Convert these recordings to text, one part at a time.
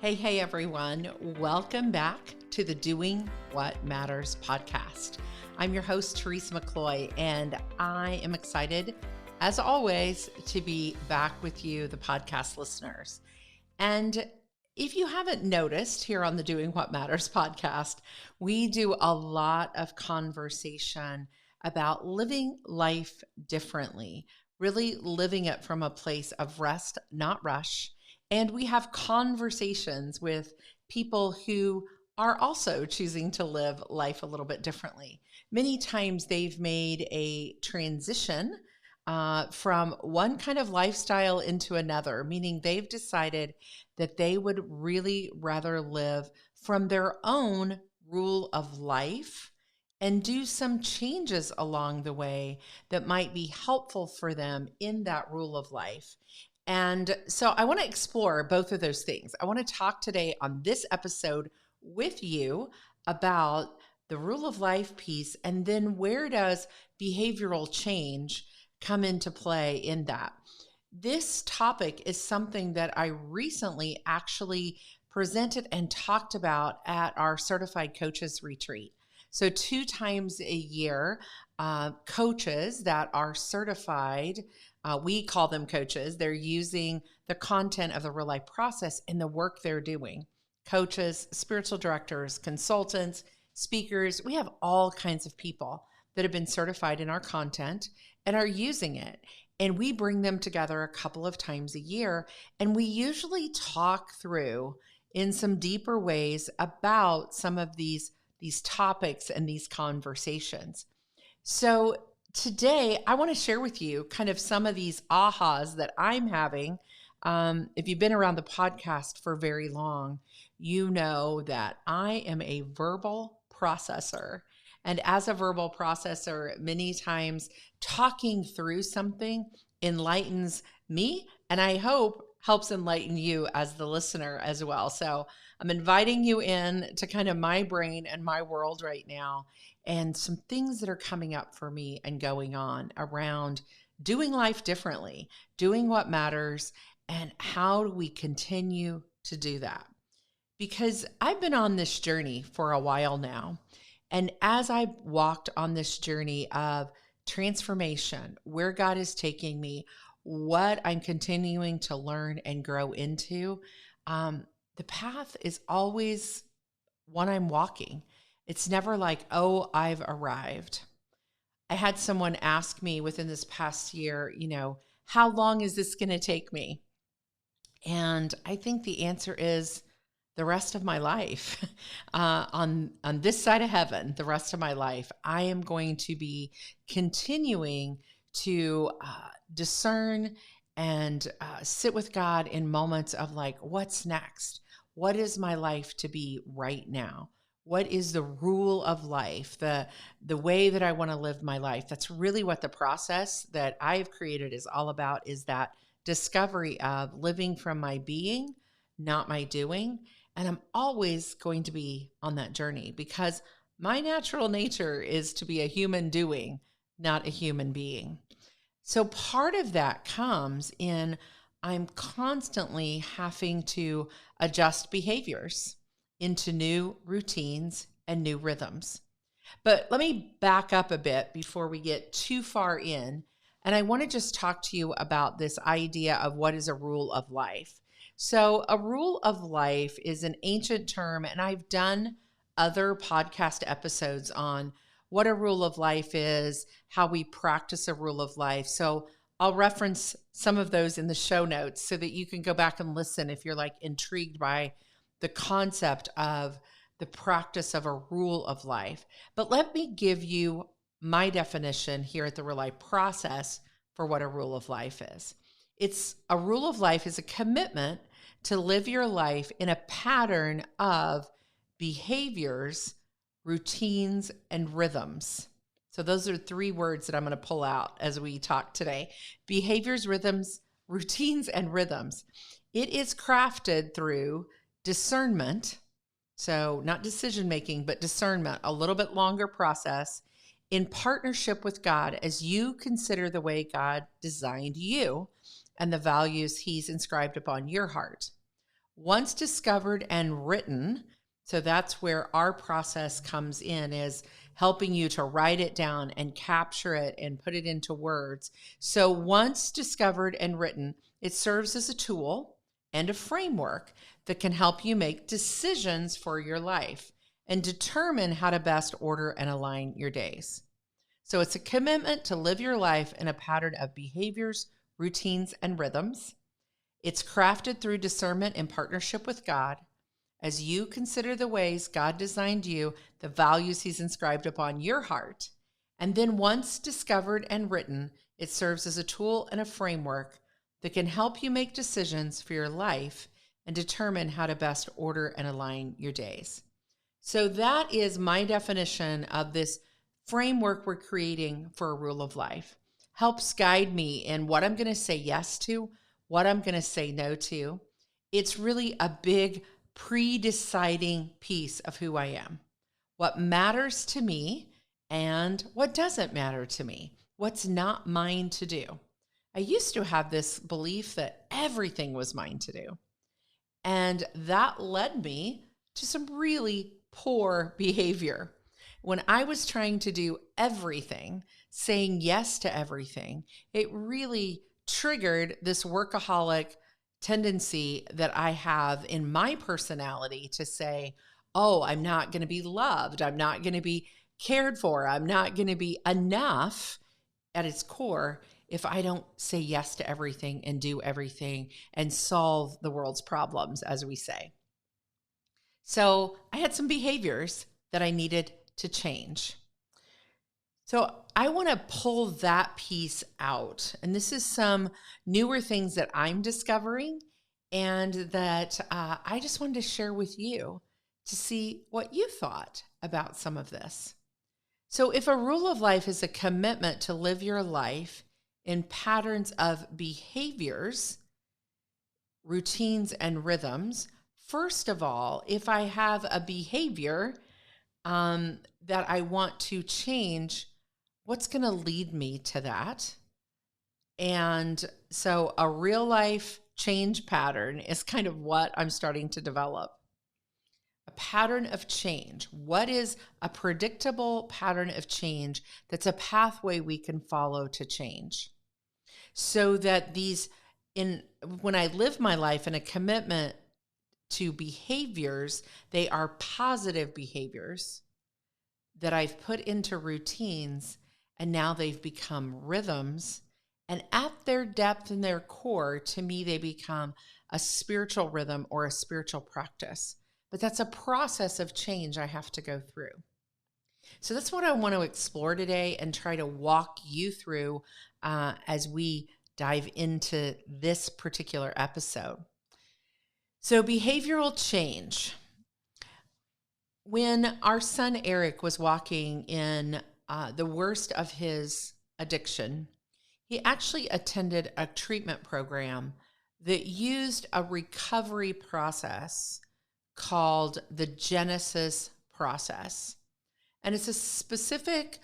Hey, everyone. Welcome back to the Doing What Matters podcast. I'm your host, Teresa McCloy, and I am excited, as always, to be back with you, the podcast listeners. And if you haven't noticed, here on the Doing What Matters podcast, we do a lot of conversation about living life differently, really living it from a place of rest, not rush. And we have conversations with people who are also choosing to live life a little bit differently. Many times they've made a transition from one kind of lifestyle into another, meaning they've decided that they would really rather live from their own rule of life and do some changes along the way that might be helpful for them in that rule of life. And so I want to explore both of those things. I want to talk today on this episode with you about the rule of life piece, and then where does behavioral change come into play in that. This topic is something that I recently actually presented and talked about at our certified coaches retreat. So 2 times a year, coaches that are certified, we call them coaches, they're using the content of the real life process in the work they're doing. Coaches, spiritual directors, consultants, speakers, we have all kinds of people that have been certified in our content and are using it. And we bring them together a couple of times a year. And we usually talk through in some deeper ways about some of these topics and these conversations. So today, I want to share with you kind of some of these ahas that I'm having. If you've been around the podcast for very long, you know that I am a verbal processor. And as a verbal processor, many times talking through something enlightens me, and I hope helps enlighten you as the listener as well. So I'm inviting you in to kind of my brain and my world right now, and some things that are coming up for me and going on around doing life differently, doing what matters, and how do we continue to do that? Because I've been on this journey for a while now. And as I walked on this journey of transformation, where God is taking me, what I'm continuing to learn and grow into, the path is always one I'm walking. It's never like, oh, I've arrived. I had someone ask me within this past year, how long is this going to take me? And I think the answer is the rest of my life. On this side of heaven, the rest of my life, I am going to be continuing to discern and sit with God in moments of like, what's next? What is my life to be right now? What is the rule of life, the way that I want to live my life? That's really what the process that I've created is all about, is that discovery of living from my being, not my doing. And I'm always going to be on that journey because my natural nature is to be a human doing, not a human being. So part of that comes in I'm constantly having to adjust behaviors into new routines and new rhythms. But let me back up a bit before we get too far in. And I want to just talk to you about this idea of what is a rule of life. So a rule of life is an ancient term, and I've done other podcast episodes on what a rule of life is, how we practice a rule of life. So I'll reference some of those in the show notes so that you can go back and listen if you're like intrigued by the concept of the practice of a rule of life. But let me give you my definition here at the Real Life Process for what a rule of life is. It's a rule of life is a commitment to live your life in a pattern of behaviors, routines, and rhythms. So those are 3 words that I'm going to pull out as we talk today. Behaviors, rhythms, routines, and rhythms. It is crafted through discernment. So not decision making, but discernment, a little bit longer process in partnership with God as you consider the way God designed you and the values he's inscribed upon your heart. Once discovered and written, so that's where our process comes in, is helping you to write it down and capture it and put it into words. So once discovered and written, it serves as a tool and a framework that can help you make decisions for your life and determine how to best order and align your days. So it's a commitment to live your life in a pattern of behaviors, routines, and rhythms. It's crafted through discernment in partnership with God as you consider the ways God designed you, the values He's inscribed upon your heart. And then once discovered and written, it serves as a tool and a framework that can help you make decisions for your life and determine how to best order and align your days. So that is my definition of this framework we're creating for a rule of life. Helps guide me in what I'm going to say yes to, what I'm going to say no to. It's really a big pre-deciding piece of who I am, what matters to me and what doesn't matter to me, what's not mine to do. I used to have this belief that everything was mine to do. And that led me to some really poor behavior. When I was trying to do everything, saying yes to everything, it really triggered this workaholic tendency that I have in my personality to say, oh, I'm not going to be loved. I'm not going to be cared for. I'm not going to be enough at its core if I don't say yes to everything and do everything and solve the world's problems, as we say. So I had some behaviors that I needed to change. So I want to pull that piece out. And this is some newer things that I'm discovering and that I just wanted to share with you to see what you thought about some of this. So if a rule of life is a commitment to live your life in patterns of behaviors, routines, and rhythms, first of all, if I have a behavior that I want to change, what's going to lead me to that? And so a real life change pattern is kind of what I'm starting to develop. A pattern of change. What is a predictable pattern of change that's a pathway we can follow to change? So that when I live my life in a commitment to behaviors, they are positive behaviors that I've put into routines, and now they've become rhythms. And at their depth and their core, to me, they become a spiritual rhythm or a spiritual practice. But that's a process of change I have to go through. So that's what I want to explore today and try to walk you through as we dive into this particular episode. So behavioral change. When our son Eric was walking in the worst of his addiction, he actually attended a treatment program that used a recovery process called the Genesis process. And it's a specific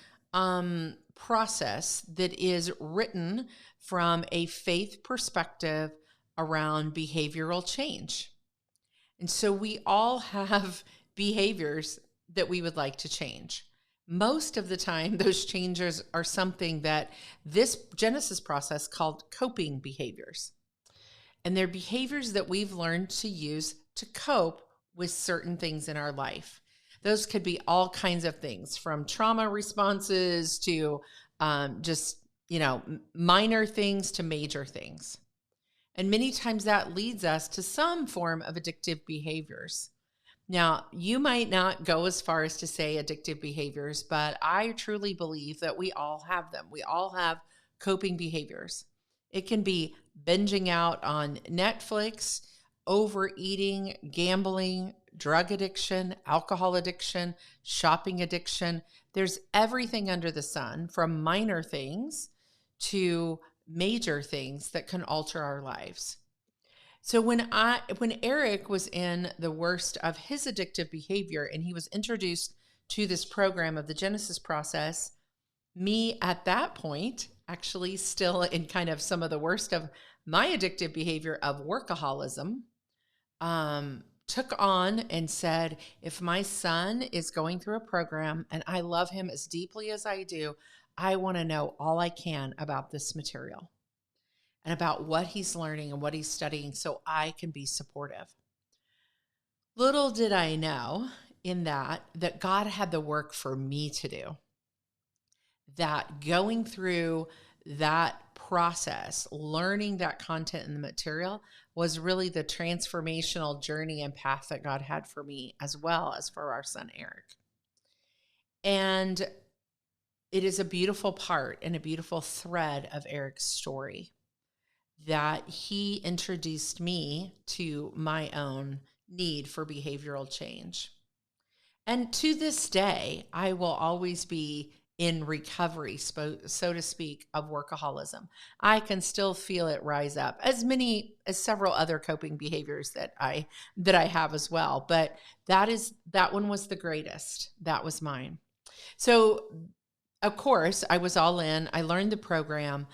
process that is written from a faith perspective around behavioral change. And so we all have behaviors that we would like to change. Most of the time, those changes are something that this Genesis process called coping behaviors. And they're behaviors that we've learned to use to cope with certain things in our life. Those could be all kinds of things, from trauma responses to minor things to major things. And many times that leads us to some form of addictive behaviors. Now, you might not go as far as to say addictive behaviors, but I truly believe that we all have them. We all have coping behaviors. It can be binging out on Netflix, overeating, gambling, drug addiction, alcohol addiction, shopping addiction. There's everything under the sun, from minor things to major things that can alter our lives. So when Eric was in the worst of his addictive behavior and he was introduced to this program of the Genesis process, me at that point, actually still in kind of some of the worst of my addictive behavior of workaholism, took on and said, if my son is going through a program and I love him as deeply as I do, I want to know all I can about this material and about what he's learning and what he's studying so I can be supportive. Little did I know in that God had the work for me to do, that going through that process, learning that content and the material was really the transformational journey and path that God had for me as well as for our son, Eric. And it is a beautiful part and a beautiful thread of Eric's story that he introduced me to my own need for behavioral change. And to this day, I will always be in recovery, so to speak, of workaholism. I can still feel it rise up, as several other coping behaviors that I have as well. But that one was the greatest. That was mine. So, of course, I was all in. I learned the program,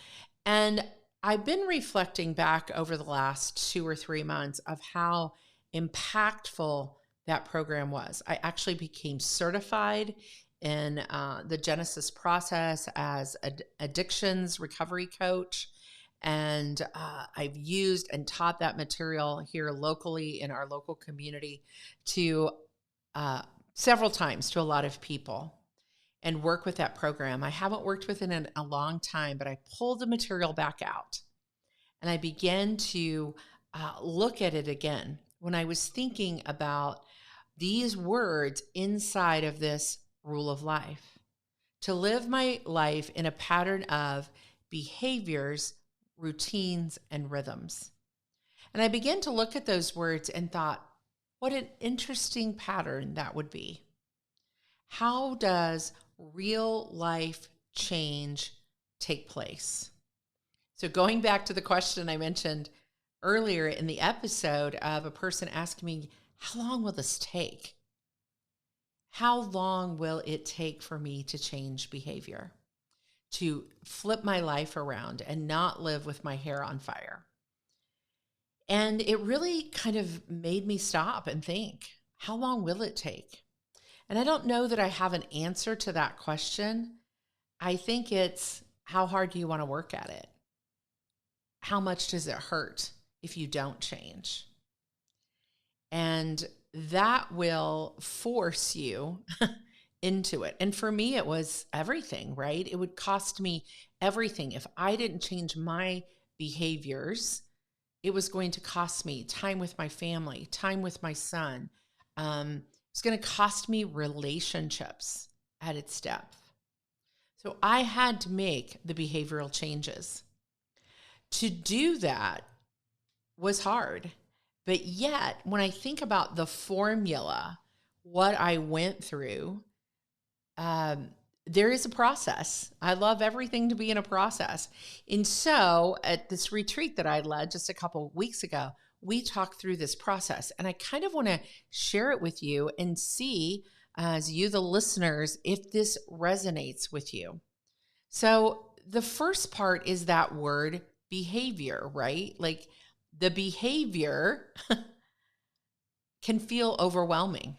and I've been reflecting back over the last 2 or 3 months of how impactful that program was. I actually became certified in the Genesis process as addictions recovery coach. And I've used and taught that material here locally in our local community to several times to a lot of people and work with that program. I haven't worked with it in a long time, but I pulled the material back out and I began to look at it again when I was thinking about these words inside of this rule of life. To live my life in a pattern of behaviors, routines, and rhythms. And I began to look at those words and thought, what an interesting pattern that would be. How does real life change take place? So going back to the question I mentioned earlier in the episode of a person asking me, how long will this take? How long will it take for me to change behavior, to flip my life around and not live with my hair on fire? And it really kind of made me stop and think, how long will it take? And I don't know that I have an answer to that question. I think it's, how hard do you want to work at it? How much does it hurt if you don't change? And that will force you into it. And for me, it was everything, right? It would cost me everything. If I didn't change my behaviors, it was going to cost me time with my family, time with my son. It's going to cost me relationships at its depth. So I had to make the behavioral changes. To do that was hard. But yet, when I think about the formula, what I went through, there is a process. I love everything to be in a process. And so at this retreat that I led just a couple of weeks ago, we talked through this process. And I kind of want to share it with you and see, as you, the listeners, if this resonates with you. So the first part is that word behavior, right? Like, the behavior can feel overwhelming.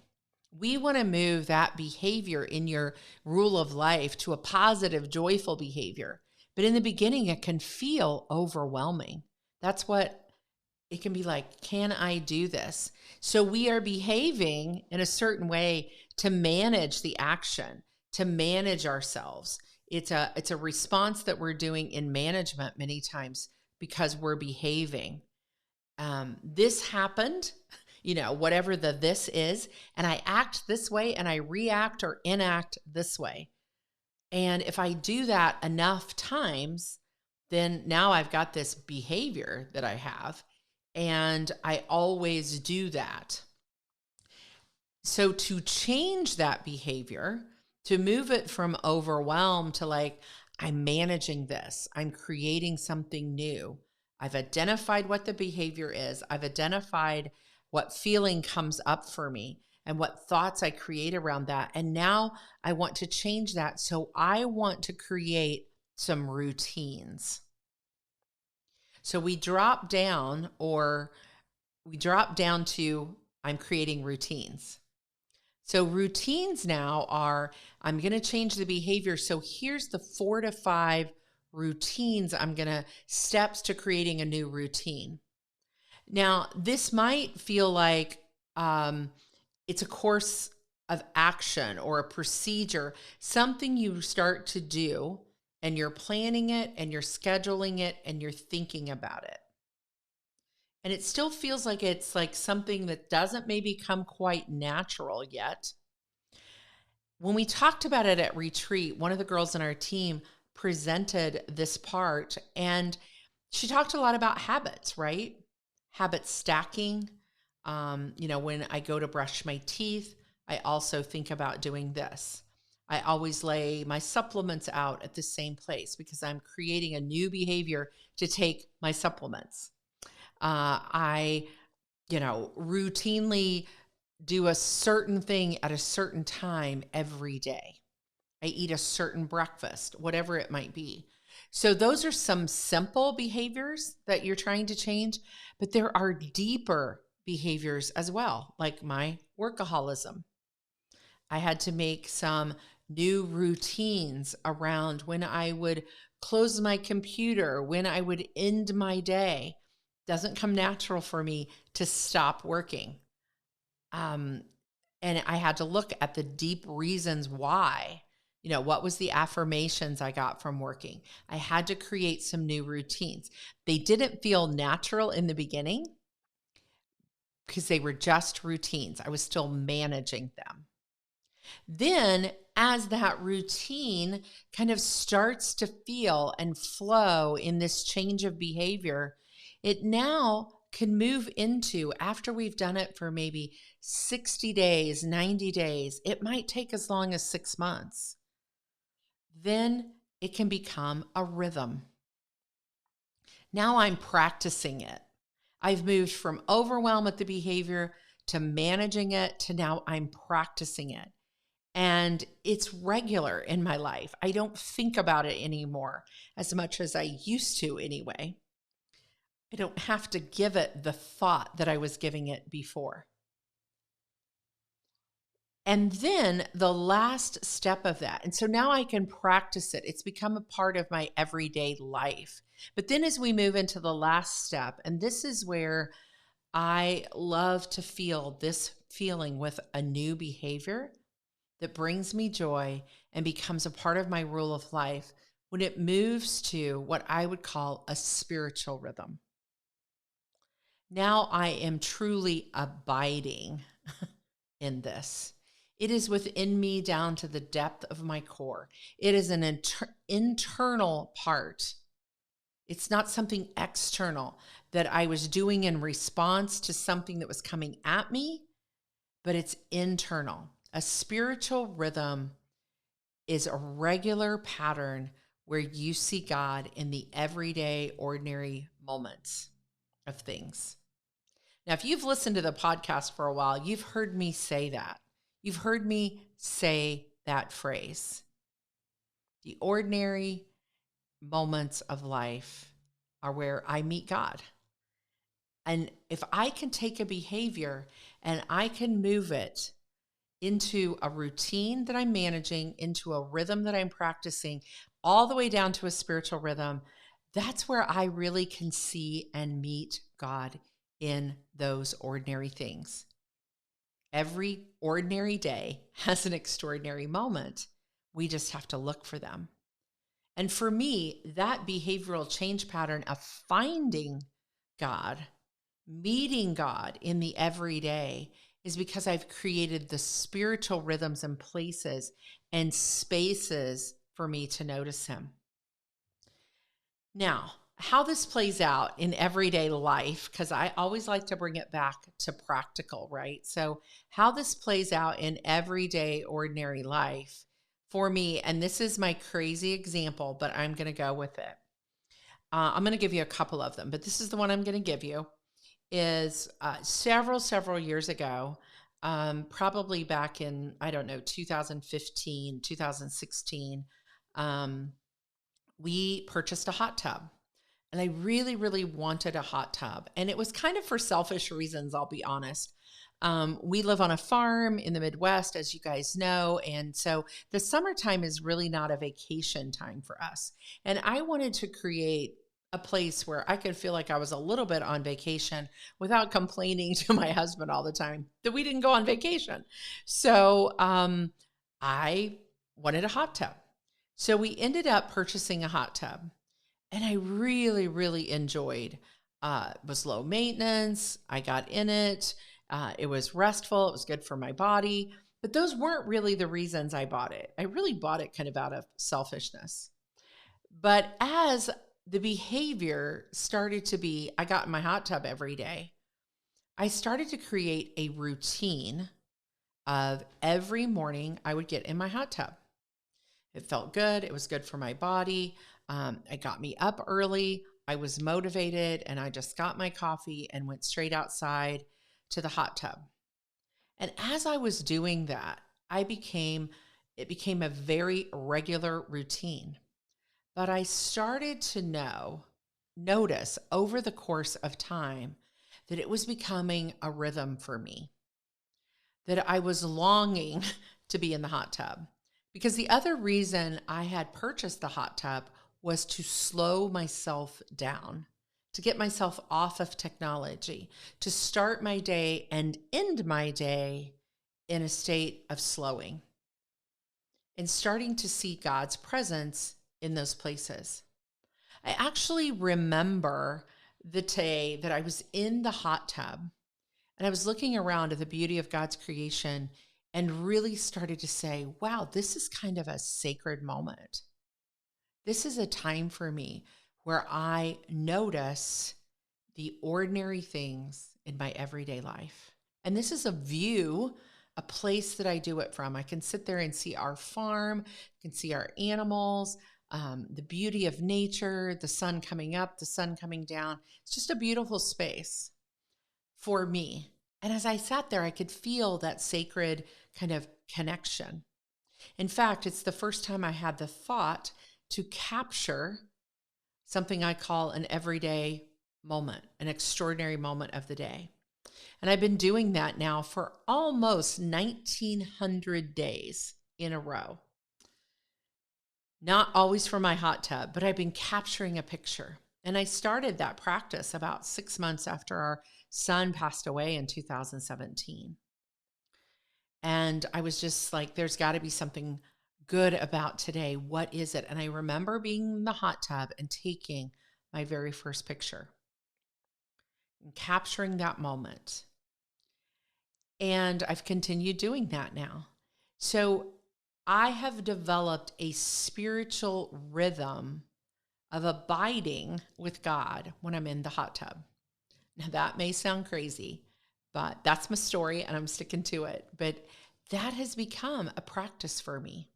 We want to move that behavior in your rule of life to a positive, joyful behavior. But in the beginning, it can feel overwhelming. That's what it can be like. Can I do this? So we are behaving in a certain way to manage the action, to manage ourselves. It's a response that we're doing in management many times because we're behaving. This happened, whatever this is, and I act this way and I react or enact this way. And if I do that enough times, then now I've got this behavior that I have, and I always do that. So to change that behavior, to move it from overwhelm to like, I'm managing this, I'm creating something new. I've identified what the behavior is. I've identified what feeling comes up for me and what thoughts I create around that. And now I want to change that. So I want to create some routines. So we drop down, or we drop down to I'm creating routines. So routines now are I'm going to change the behavior. So here's the 4 to 5 routines steps to creating a new routine. Now, this might feel like it's a course of action or a procedure, something you start to do and you're planning it and you're scheduling it and you're thinking about it. And it still feels like it's like something that doesn't maybe come quite natural yet. When we talked about it at retreat, one of the girls in our team presented this part, and she talked a lot about habits, right? Habit stacking. When I go to brush my teeth, I also think about doing this. I always lay my supplements out at the same place because I'm creating a new behavior to take my supplements. I routinely do a certain thing at a certain time every day. I eat a certain breakfast, whatever it might be. So those are some simple behaviors that you're trying to change, but there are deeper behaviors as well, like my workaholism. I had to make some new routines around when I would close my computer, when I would end my day. Doesn't come natural for me to stop working. And I had to look at the deep reasons why. What was the affirmations I got from working? I had to create some new routines. They didn't feel natural in the beginning because they were just routines. I was still managing them. Then, as that routine kind of starts to feel and flow in this change of behavior, it now can move into, after we've done it for maybe 60 days, 90 days, it might take as long as 6 months. Then it can become a rhythm. Now I'm practicing it. I've moved from overwhelm at the behavior to managing it to now I'm practicing it. And it's regular in my life. I don't think about it anymore as much as I used to anyway. I don't have to give it the thought that I was giving it before. And then the last step of that. And so now I can practice it. It's become a part of my everyday life. But then as we move into the last step, and this is where I love to feel this feeling with a new behavior that brings me joy and becomes a part of my rule of life when it moves to what I would call a spiritual rhythm. Now I am truly abiding in this. It is within me down to the depth of my core. It is an internal part. It's not something external that I was doing in response to something that was coming at me, but it's internal. A spiritual rhythm is a regular pattern where you see God in the everyday, ordinary moments of things. Now, if you've listened to the podcast for a while, you've heard me say that. You've heard me say that phrase. The ordinary moments of life are where I meet God. And if I can take a behavior and I can move it into a routine that I'm managing, into a rhythm that I'm practicing, all the way down to a spiritual rhythm, that's where I really can see and meet God in those ordinary things. Every ordinary day has an extraordinary moment. We just have to look for them. And for me, that behavioral change pattern of finding God, meeting God in the everyday, is because I've created the spiritual rhythms and places and spaces for me to notice him. Now, how this plays out in everyday life, because I always like to bring it back to practical, right? So how this plays out in everyday, ordinary life for me, and this is my crazy example, but I'm going to go with it. I'm going to give you a couple of them, but this is the one I'm going to give you, is several years ago, probably back in, 2015, 2016, we purchased a hot tub. And I really, really wanted a hot tub. And it was kind of for selfish reasons, I'll be honest. We live on a farm in the Midwest, as you guys know. And so the summertime is really not a vacation time for us. And I wanted to create a place where I could feel like I was a little bit on vacation without complaining to my husband all the time that we didn't go on vacation. So I wanted a hot tub. So we ended up purchasing a hot tub. And I really, really enjoyed. It was low maintenance. I got in it. It was restful. It was good for my body. But those weren't really the reasons I bought it. I really bought it kind of out of selfishness. But as the behavior started to be, I got in my hot tub every day, I started to create a routine of every morning I would get in my hot tub. It felt good. It was good for my body. It got me up early. I was motivated, and I just got my coffee and went straight outside to the hot tub. And as I was doing that, it became a very regular routine. But I started to notice over the course of time that it was becoming a rhythm for me, that I was longing to be in the hot tub. Because the other reason I had purchased the hot tub was to slow myself down, to get myself off of technology, to start my day and end my day in a state of slowing and starting to see God's presence in those places. I actually remember the day that I was in the hot tub and I was looking around at the beauty of God's creation and really started to say, wow, this is kind of a sacred moment. This is a time for me where I notice the ordinary things in my everyday life. And this is a place that I do it from. I can sit there and see our farm, I can see our animals, the beauty of nature, the sun coming up, the sun coming down. It's just a beautiful space for me. And as I sat there, I could feel that sacred kind of connection. In fact, it's the first time I had the thought to capture something I call an everyday moment, an extraordinary moment of the day. And I've been doing that now for almost 1,900 days in a row. Not always from my hot tub, but I've been capturing a picture. And I started that practice about 6 months after our son passed away in 2017. And I was just like, there's got to be something good about today. What is it? And I remember being in the hot tub and taking my very first picture and capturing that moment. And I've continued doing that now. So I have developed a spiritual rhythm of abiding with God when I'm in the hot tub. Now that may sound crazy, but that's my story and I'm sticking to it. But that has become a practice for me.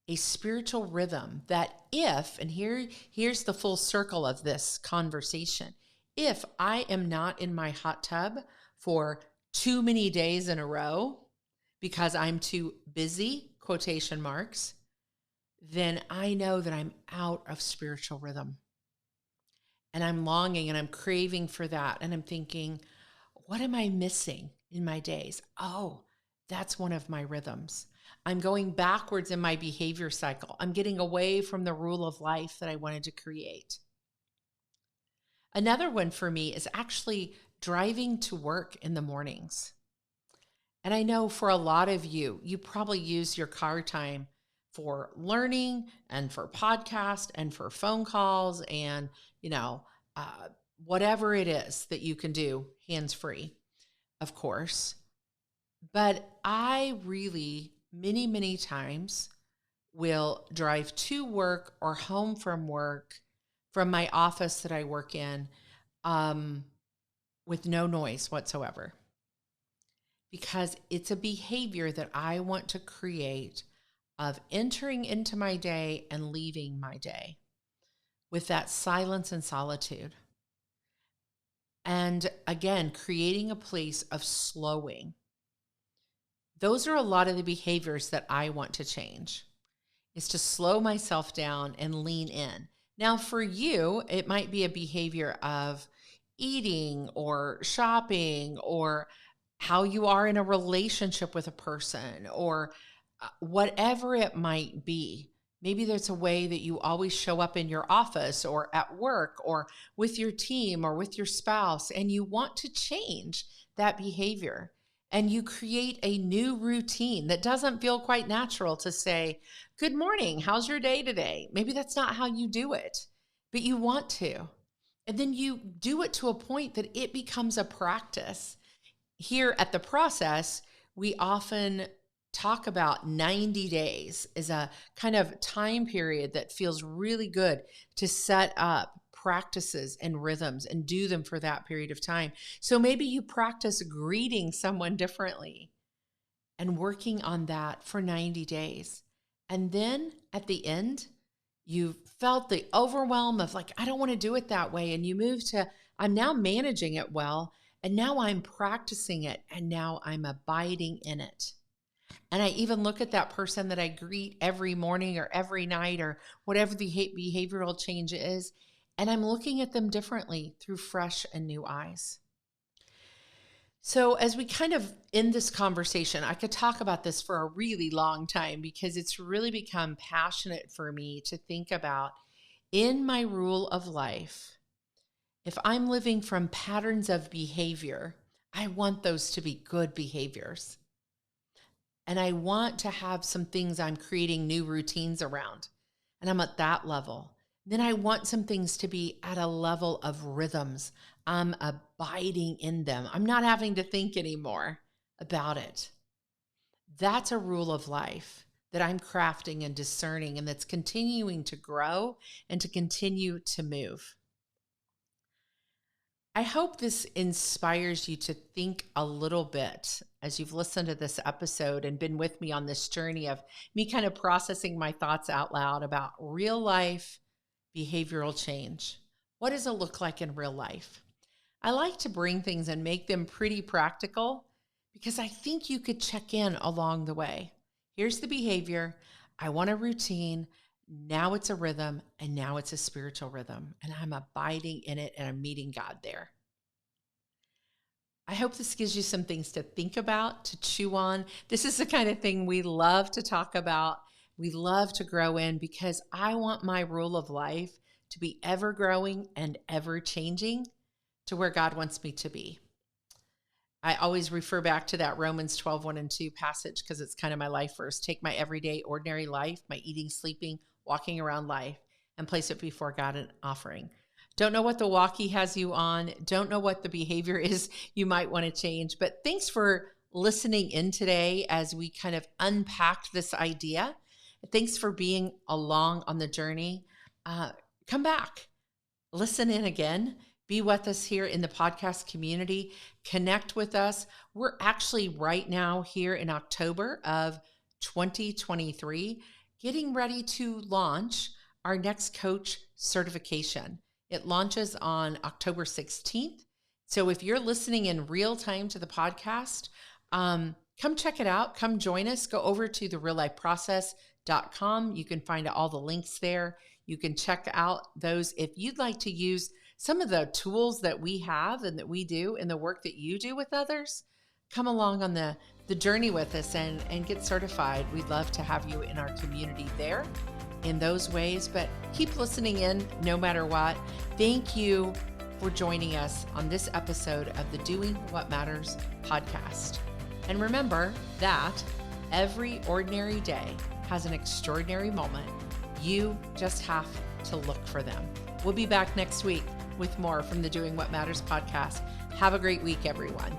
A spiritual rhythm that here's the full circle of this conversation. If I am not in my hot tub for too many days in a row because I'm too busy, quotation marks, then I know that I'm out of spiritual rhythm. And I'm longing and I'm craving for that. And I'm thinking, what am I missing in my days? Oh, that's one of my rhythms. I'm going backwards in my behavior cycle. I'm getting away from the rule of life that I wanted to create. Another one for me is actually driving to work in the mornings. And I know for a lot of you, you probably use your car time for learning and for podcast and for phone calls and, whatever it is that you can do hands-free, of course. But I really, many, many times will drive to work or home from work from my office that I work in with no noise whatsoever. Because it's a behavior that I want to create of entering into my day and leaving my day with that silence and solitude. And again, creating a place of slowing. Those are a lot of the behaviors that I want to change, is to slow myself down and lean in. Now, for you, it might be a behavior of eating or shopping or how you are in a relationship with a person or whatever it might be. Maybe there's a way that you always show up in your office or at work or with your team or with your spouse, and you want to change that behavior. And you create a new routine that doesn't feel quite natural to say, "Good morning, how's your day today?" Maybe that's not how you do it, but you want to. And then you do it to a point that it becomes a practice. Here at the process, we often talk about 90 days as a kind of time period that feels really good to set up practices and rhythms and do them for that period of time. So maybe you practice greeting someone differently and working on that for 90 days. And then at the end, you felt the overwhelm of like, I don't want to do it that way. And you move to, I'm now managing it well. And now I'm practicing it. And now I'm abiding in it. And I even look at that person that I greet every morning or every night or whatever the behavioral change is, and I'm looking at them differently through fresh and new eyes. So as we kind of end this conversation, I could talk about this for a really long time because it's really become passionate for me to think about in my rule of life. If I'm living from patterns of behavior, I want those to be good behaviors. And I want to have some things I'm creating new routines around. And I'm at that level. Then I want some things to be at a level of rhythms. I'm abiding in them. I'm not having to think anymore about it. That's a rule of life that I'm crafting and discerning, and that's continuing to grow and to continue to move. I hope this inspires you to think a little bit as you've listened to this episode and been with me on this journey of me kind of processing my thoughts out loud about real life behavioral change. What does it look like in real life? I like to bring things and make them pretty practical because I think you could check in along the way. Here's the behavior. I want a routine. Now it's a rhythm, and now it's a spiritual rhythm, and I'm abiding in it, and I'm meeting God there. I hope this gives you some things to think about, to chew on. This is the kind of thing we love to talk about. We love to grow in because I want my rule of life to be ever growing and ever changing to where God wants me to be. I always refer back to that Romans 12:1-2 passage because it's kind of my life verse. Take my everyday, ordinary life, my eating, sleeping, walking around life, and place it before God in offering. Don't know what the walk he has you on. Don't know what the behavior is you might want to change. But thanks for listening in today as we kind of unpacked this idea. Thanks for being along on the journey. Come back, listen in again. Be with us here in the podcast community. Connect with us. We're actually right now here in October of 2023 getting ready to launch our next coach certification. It launches on October 16th. So if you're listening in real time to the podcast, come check it out. Come join us. Go over to thereallifeprocess.com. You can find all the links there. You can check out those. If you'd like to use some of the tools that we have and that we do in the work that you do with others, come along on the journey with us and get certified. We'd love to have you in our community there in those ways, but keep listening in no matter what. Thank you for joining us on this episode of the Doing What Matters podcast. And remember that every ordinary day has an extraordinary moment. You just have to look for them. We'll be back next week with more from the Doing What Matters podcast. Have a great week, everyone.